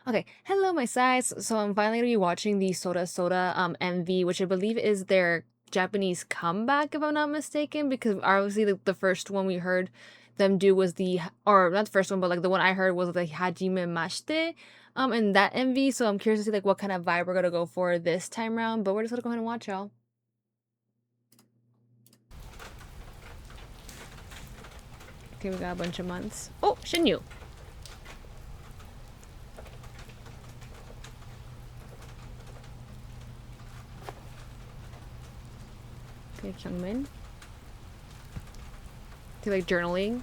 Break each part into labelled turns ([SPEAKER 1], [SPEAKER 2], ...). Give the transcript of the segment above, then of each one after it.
[SPEAKER 1] Okay, hello my size. So I'm finally gonna be watching the Soda Soda MV, which I believe is their Japanese comeback, if I'm not mistaken, because obviously the first one we heard them do was or not the first one, but like the one I heard was the Hajime Mashite in that MV. So I'm curious to see like what kind of vibe we're gonna go for this time around. But we're just gonna go ahead and watch y'all. Okay, we got a bunch of months. Oh, Shinyu. Okay, Kyungmin. They like journaling.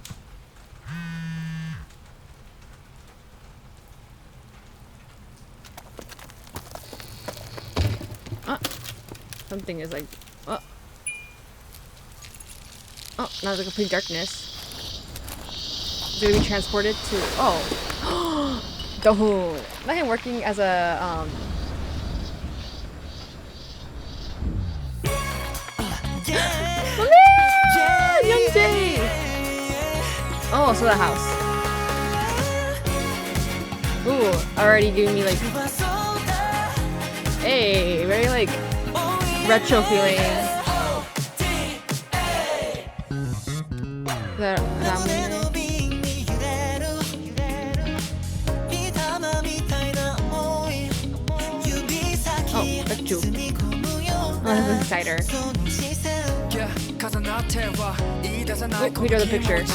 [SPEAKER 1] Something is like, oh, now it's like a complete darkness. It's gonna be transported to, oh, Dohu. Imagine working as a, oh man! Young Jay! Oh, so the house. Ooh, already giving me like, hey, very like, retro feeling. Oh, that's Ju. Oh, this is cider. Oh, we draw the picture. Of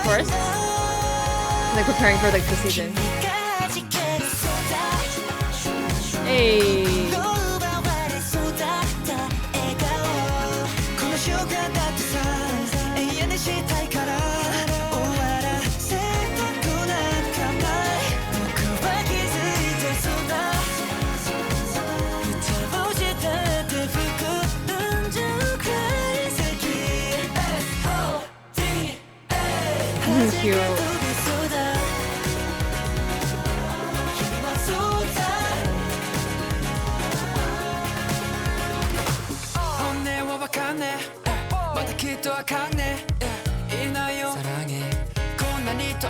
[SPEAKER 1] course. Like preparing for like the season. Hey. Cute.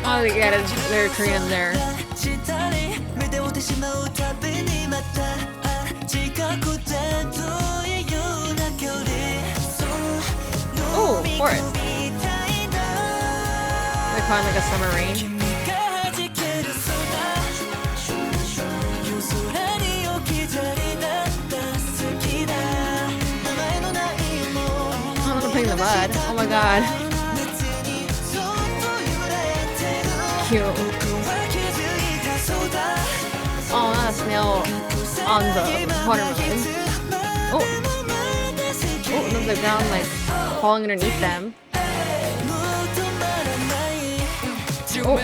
[SPEAKER 1] Oh, they got their Korean there. Oh, forest. They're calling like a summer rain. Oh, I'm playing the mud. Oh my god. Cute. Oh, not a snail on the watermelon. Oh. Oh, and the ground like falling underneath them. Oh.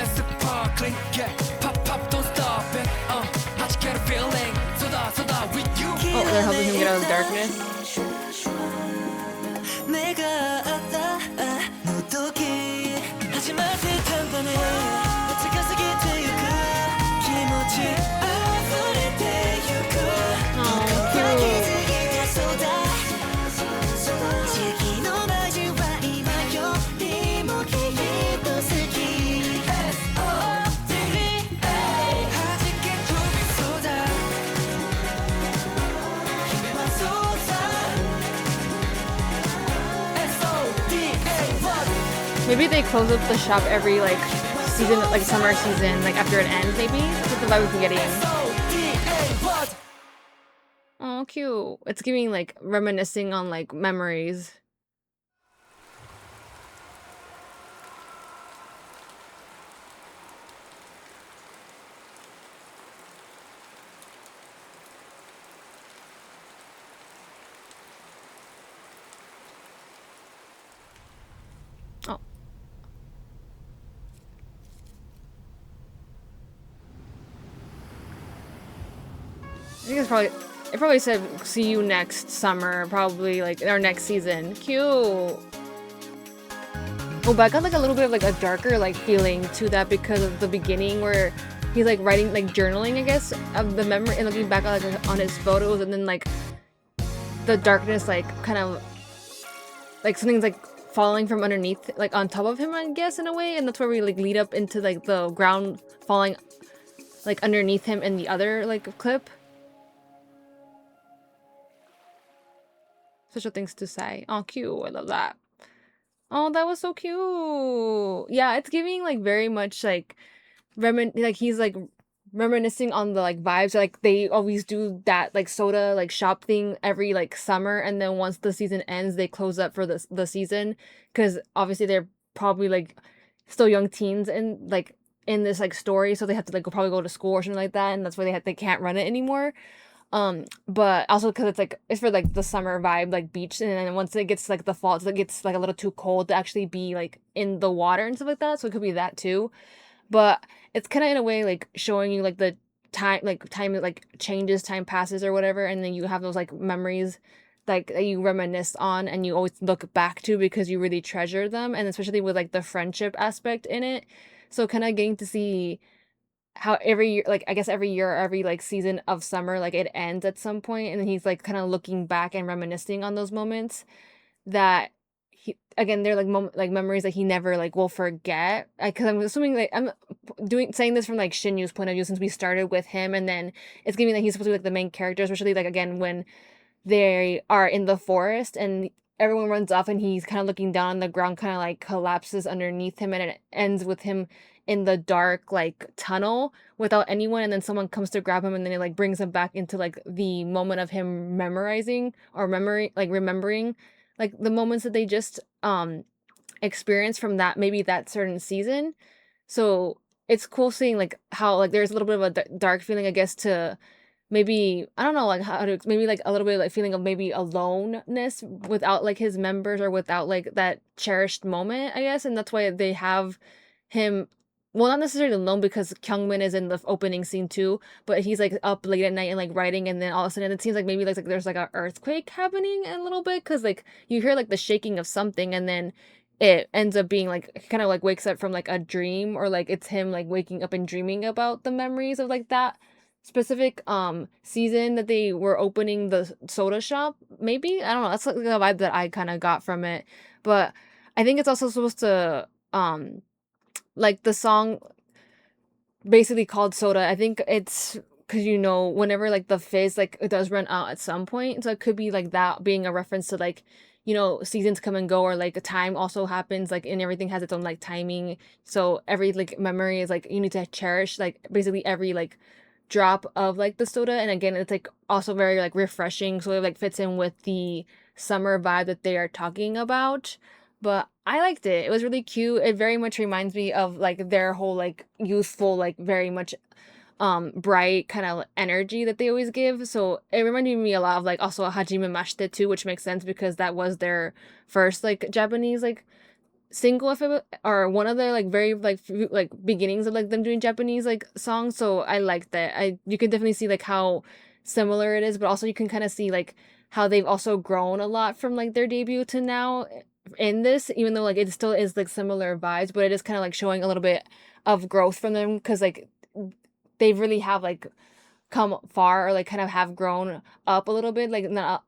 [SPEAKER 1] Oh, they're helping him get out of the darkness. Oh, cute. Maybe they close up the shop every like season, like summer season, like after it ends. Maybe that's what the vibe we're getting. Oh, cute! It's giving like reminiscing on like memories. Oh. I think it probably said see you next summer, probably like our next season. Cute. Oh, but I got like a little bit of like a darker like feeling to that because of the beginning where he's like writing like journaling, I guess, of the memory and looking back on, like, on his photos, and then like the darkness like kind of like something's like falling from underneath, like on top of him, I guess, in a way, and that's where we like lead up into like the ground falling like underneath him in the other like clip. Special things to say. Oh, cute. I love that. Oh, that was so cute. Yeah, it's giving like very much like like he's like reminiscing on the like vibes, like they always do that like soda like shop thing every like summer, and then once the season ends they close up for the season, because obviously they're probably like still young teens and like in this like story, so they have to like probably go to school or something like that, and that's why they can't run it anymore. But also because it's like it's for like the summer vibe, like beach, and then once it gets like the fall, it gets like a little too cold to actually be like in the water and stuff like that, so it could be that too. But it's kind of in a way like showing you like the time like changes, time passes or whatever, and then you have those like memories like that you reminisce on and you always look back to because you really treasure them, and especially with like the friendship aspect in it. So kind of getting to see how every year, like I guess every year or every like season of summer, like it ends at some point, and then he's like kind of looking back and reminiscing on those moments that he again they're like like memories that he never like will forget. Because I'm assuming like I'm doing saying this from like Shinyu's point of view since we started with him, and then it's giving that he's supposed to be like the main character, especially like again when they are in the forest and everyone runs off and he's kind of looking down on the ground, kind of like collapses underneath him, and it ends with him in the dark like tunnel without anyone, and then someone comes to grab him, and then it like brings him back into like the moment of him memorizing or memory like remembering like the moments that they just experienced from that maybe that certain season. So it's cool seeing like how like there's a little bit of a dark feeling, I guess, to maybe I don't know like how to maybe like a little bit like feeling of maybe aloneness without like his members or without like that cherished moment, I guess, and that's why they have him. Well, not necessarily alone because Kyungmin is in the opening scene too, but he's like up late at night and like writing, and then all of a sudden it seems like maybe like there's like a earthquake happening a little bit, because like you hear like the shaking of something, and then it ends up being like kind of like wakes up from like a dream, or like it's him like waking up and dreaming about the memories of like that specific season that they were opening the soda shop. Maybe I don't know, that's like the vibe that I kind of got from it. But I think it's also supposed to like the song basically called soda. I think it's because whenever like the fizz like it does run out at some point, so it could be like that being a reference to like seasons come and go, or like time also happens, like, and everything has its own like timing. So every like memory is like you need to cherish like basically every like drop of like the soda, and again it's like also very like refreshing, so it like fits in with the summer vibe that they are talking about. But I liked it. It was really cute. It very much reminds me of like their whole like youthful, like very much bright kind of energy that they always give. So it reminded me a lot of like also Hajime Mashite too, which makes sense because that was their first like Japanese like single, if it or one of the like very like like beginnings of like them doing Japanese like songs. So I like that. You can definitely see like how similar it is, but also you can kind of see like how they've also grown a lot from like their debut to now in this, even though like it still is like similar vibes, but it is kind of like showing a little bit of growth from them, because like they really have like come far, or like kind of have grown up a little bit, like not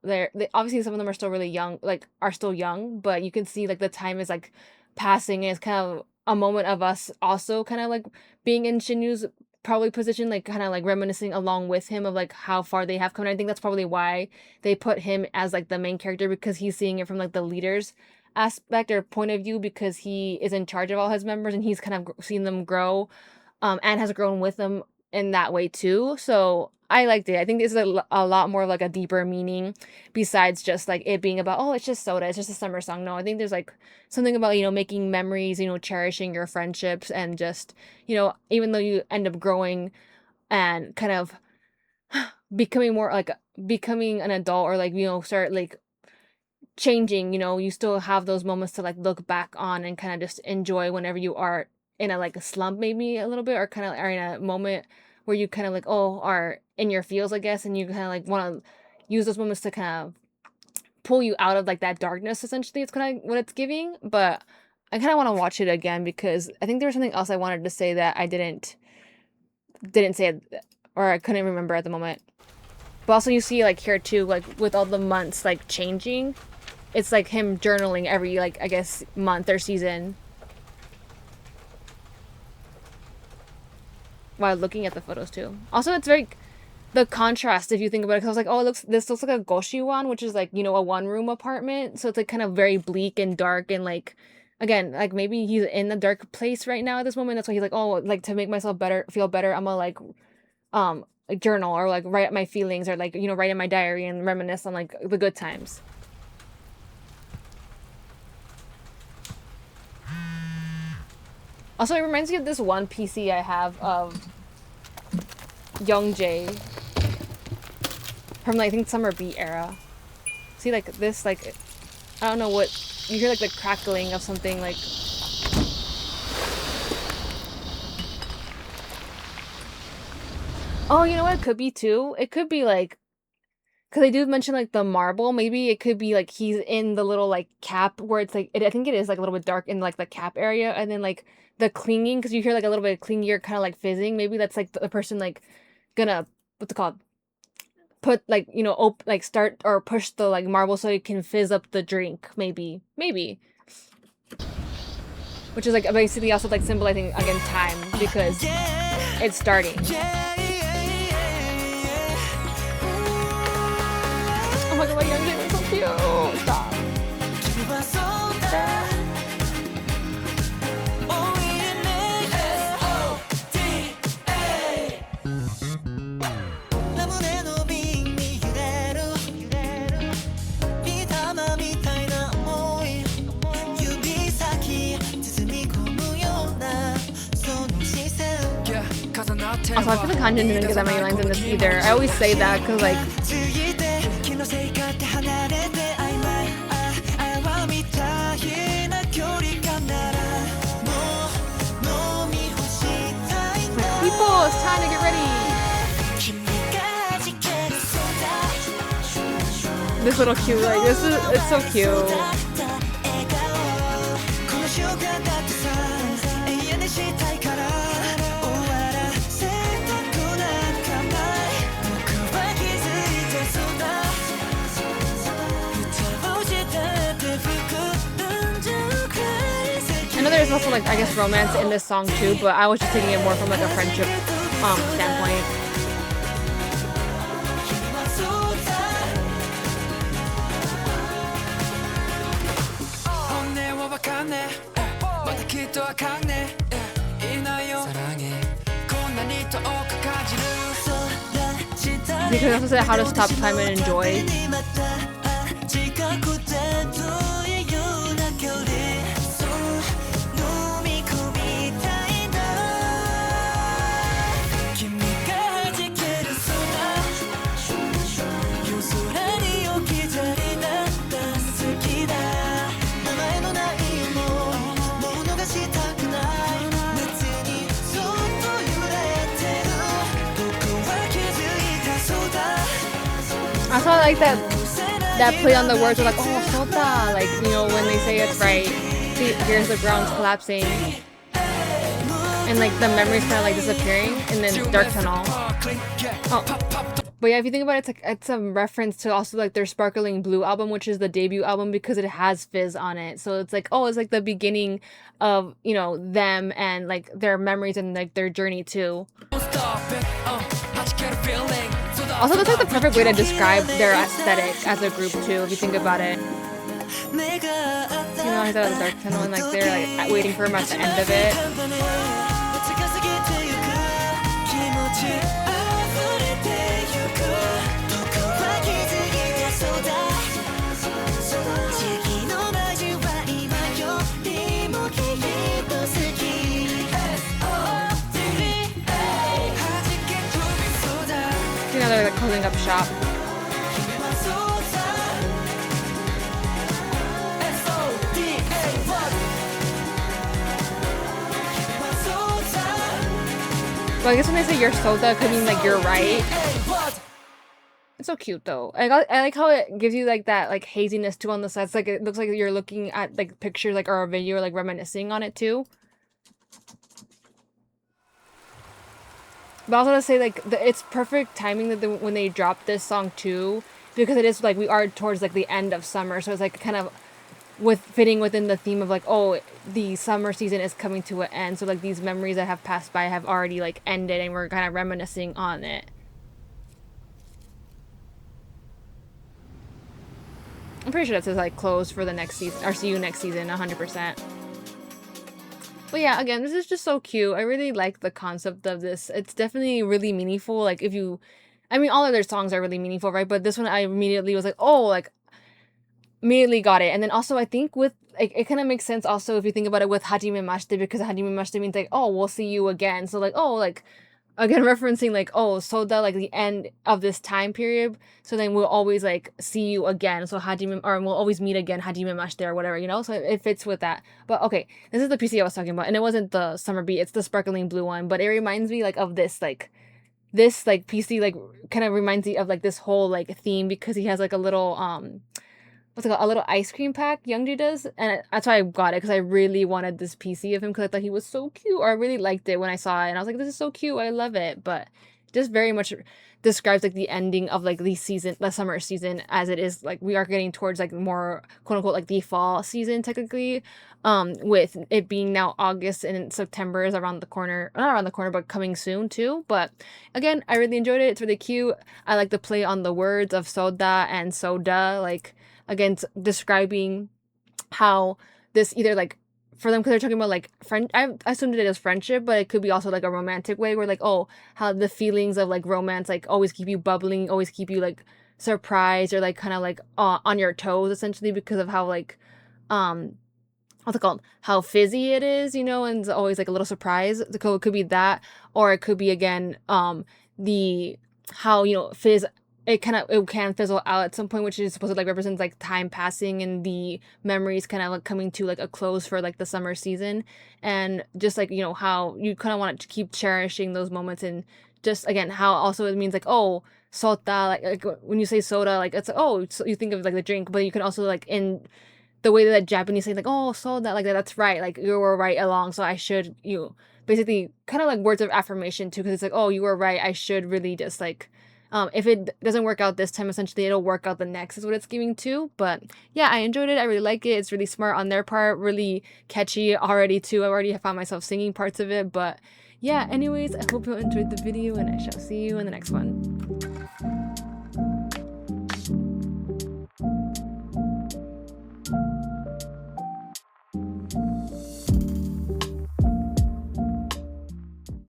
[SPEAKER 1] obviously some of them are still really young, like are still young, but you can see like the time is like passing, and it's kind of a moment of us also kind of like being in Shinyu's probably position, like kind of like reminiscing along with him of like how far they have come. And I think that's probably why they put him as like the main character, because he's seeing it from like the leader's aspect or point of view, because he is in charge of all his members and he's kind of seen them grow, and has grown with them in that way too. So I liked it. I think this is a lot more of like a deeper meaning besides just like it being about, oh, it's just soda, it's just a summer song. No, I think there's like something about, making memories, cherishing your friendships, and just, even though you end up growing and kind of becoming more like becoming an adult, or like, start like changing, you still have those moments to like look back on and kind of just enjoy whenever you are in a like a slump maybe a little bit, or kind of are in a moment where you kind of like are in your feels, I guess, and you kind of like want to use those moments to kind of pull you out of like that darkness. Essentially, it's kind of what it's giving. But I kind of want to watch it again because I think there was something else I wanted to say that I didn't say it, or I couldn't remember at the moment. But also you see like here too, like with all the months like changing, it's like him journaling every like I guess month or season while looking at the photos too. Also, it's very the contrast if you think about it. Cause I was like, oh, this looks like a goshiwan, which is like, you know, a one room apartment. So it's like kind of very bleak and dark and like, again, like maybe he's in a dark place right now at this moment. That's why he's like, oh, like to make myself feel better, I'm gonna like journal or like write my feelings or like, you know, write in my diary and reminisce on like the good times. Also, it reminds me of this one PC I have of Young Jae from like, I think Summer Beat era. See like this, like I don't know what you hear, like the crackling of something like. Oh, you know what it could be too? It could be like, because they do mention like the marble. Maybe it could be like he's in the little like cap where it's like I think it is like a little bit dark in like the cap area, and then like the clinging, because you hear like a little bit of clingier kind of like fizzing. Maybe that's like the person like gonna what's it called? Put like, you know, like start or push the like marble so it can fizz up the drink. Maybe, which is like basically also like symbolizing again time because it's starting. Oh my god, my young kid is so cute. Stop. Also, I feel like Hanjin didn't get that many lines in this either. I always say that because, like, people, it's time to get ready. This little cute, like, it's so cute. I know there's also like I guess romance in this song too, but I was just taking it more from like a friendship standpoint. You can also say how to stop time and enjoy. I saw like that play on the words of like, oh, sota, like, you know, when they say it's right. See, here's the ground's collapsing. And like the memories kind of like disappearing and then dark tunnel. Oh. But yeah, if you think about it, it's a reference to also like their Sparkling Blue album, which is the debut album because it has fizz on it. So it's like, oh, it's like the beginning of, you know, them and like their memories and like their journey too. Also, that's like the perfect way to describe their aesthetic as a group too, if you think about it. You know, I thought it was dark tunnel and like they're like waiting for him at the end of it. You know, they're like closing up shop. Well, I guess when they say you're soda, it could mean like you're right. It's so cute though. I like how it gives you like that like haziness too on the sides. Like it looks like you're looking at like pictures like or a video or, like reminiscing on it too. But I was gonna say like it's perfect timing that when they dropped this song too, because it is like we are towards like the end of summer, so it's like kind of with fitting within the theme of like, oh, the summer season is coming to an end, so like these memories that have passed by have already like ended, and we're kind of reminiscing on it. I'm pretty sure that says like close for the next season or see you next season, 100%. But yeah, again, this is just so cute. I really like the concept of this. It's definitely really meaningful. Like if you, I mean, all of their songs are really meaningful, right? But this one, I immediately was like, oh, like immediately got it. And then also, I think with like it kind of makes sense also if you think about it with Hajime Mashite, because Hajime Mashite means like, oh, we'll see you again. So like, oh, like again referencing like, oh, Soda, like the end of this time period, so then we'll always like see you again, so Hajime, or we'll always meet again, Hajime Mashite or whatever, you know, so it fits with that. But okay, this is the PC I was talking about, and it wasn't the summer beat, it's the sparkling blue one, but it reminds me like of this like PC like kind of reminds me of like this whole like theme, because he has like a little what's it called, a little ice cream pack, Youngji does, and that's why I got it, because I really wanted this PC of him, because I thought he was so cute, or I really liked it when I saw it, and I was like, this is so cute, I love it. But just very much describes like the ending of like the season, the summer season, as it is like we are getting towards like more quote unquote like the fall season technically, with it being now August and September is around the corner, not around the corner, but coming soon too. But again, I really enjoyed it. It's really cute. I like the play on the words of soda and soda, like again describing how this either like for them, because they're talking about like friend, I assumed it as friendship, but it could be also like a romantic way where like, oh, how the feelings of like romance like always keep you bubbling, always keep you like surprised, or like kind of like on your toes essentially, because of how like um what's it called, how fizzy it is, you know, and it's always like a little surprise. So it could be that, or it could be again the how, you know, fizz, it can fizzle out at some point, which is supposed to like represent like time passing and the memories kind of like coming to like a close for like the summer season. And just like, you know, how you kind of want to keep cherishing those moments, and just again how also it means like, oh, sota, like when you say soda, like it's like, oh, so you think of like the drink, but you can also like in the way that Japanese say like, oh, so that like that's right, like you were right along, so I should, you basically kind of like words of affirmation too, because it's like, oh, you were right, I should really just like if it doesn't work out this time, essentially it'll work out the next, is what it's giving too. But yeah, I enjoyed it, I really like it, it's really smart on their part, really catchy already too. I already have found myself singing parts of it. But yeah, anyways, I hope you enjoyed the video, and I shall see you in the next one.